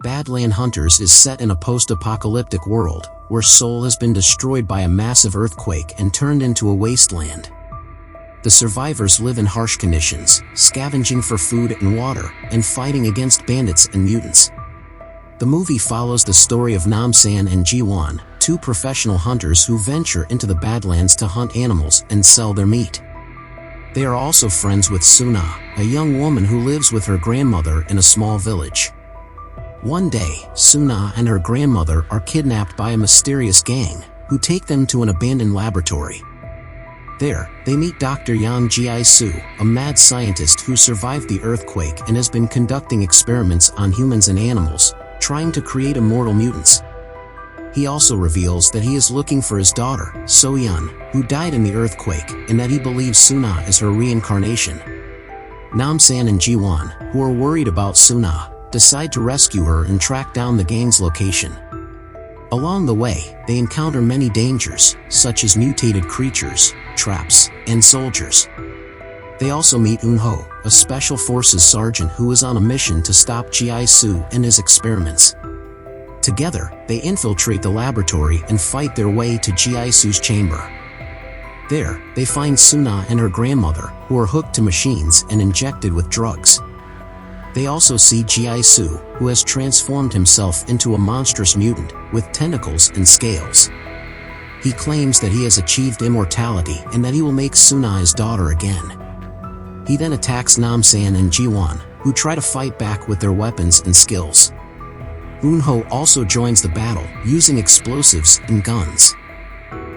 Badland Hunters is set in a post-apocalyptic world, where Seoul has been destroyed by a massive earthquake and turned into a wasteland. The survivors live in harsh conditions, scavenging for food and water, and fighting against bandits and mutants. The movie follows the story of Nam-san and Ji-won, two professional hunters who venture into the Badlands to hunt animals and sell their meat. They are also friends with Suna, a young woman who lives with her grandmother in a small village. One day, Suna and her grandmother are kidnapped by a mysterious gang, who take them to an abandoned laboratory. There, they meet Dr. Yang Ji-soo, a mad scientist who survived the earthquake and has been conducting experiments on humans and animals, trying to create immortal mutants. He also reveals that he is looking for his daughter, So-yeon, who died in the earthquake, and that he believes Suna is her reincarnation. Nam-san and Ji-won, who are worried about Suna, decide to rescue her and track down the gang's location. Along the way, they encounter many dangers, such as mutated creatures, traps, and soldiers. They also meet Eun-ho, a special forces sergeant who is on a mission to stop Ji-soo and his experiments. Together, they infiltrate the laboratory and fight their way to Ji-soo's chamber. There, they find Suna and her grandmother, who are hooked to machines and injected with drugs. They also see Ji-soo, who has transformed himself into a monstrous mutant, with tentacles and scales. He claims that he has achieved immortality and that he will make Suna his daughter again. He then attacks Nam-san and Ji-won, who try to fight back with their weapons and skills. Eun-ho also joins the battle, using explosives and guns.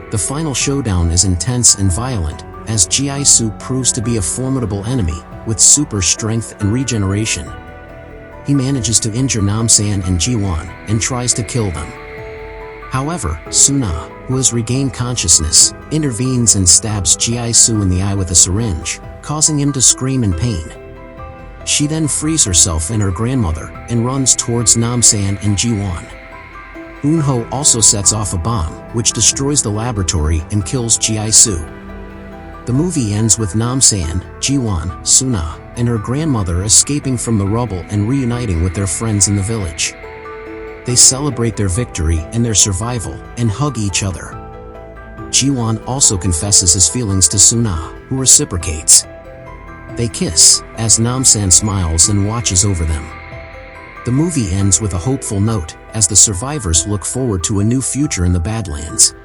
The final showdown is intense and violent, as Ji-soo proves to be a formidable enemy, with super strength and regeneration. He manages to injure Nam-san and Ji-won, and tries to kill them. However, Suna, who has regained consciousness, intervenes and stabs Ji-soo in the eye with a syringe, causing him to scream in pain. She then frees herself and her grandmother, and runs towards Nam-san and Ji-won. Eun-ho also sets off a bomb, which destroys the laboratory and kills Ji-soo. The movie ends with Nam-san, Ji-won, Suna, and her grandmother escaping from the rubble and reuniting with their friends in the village. They celebrate their victory and their survival, and hug each other. Ji-won also confesses his feelings to Suna, who reciprocates. They kiss, as Nam-san smiles and watches over them. The movie ends with a hopeful note, as the survivors look forward to a new future in the Badlands.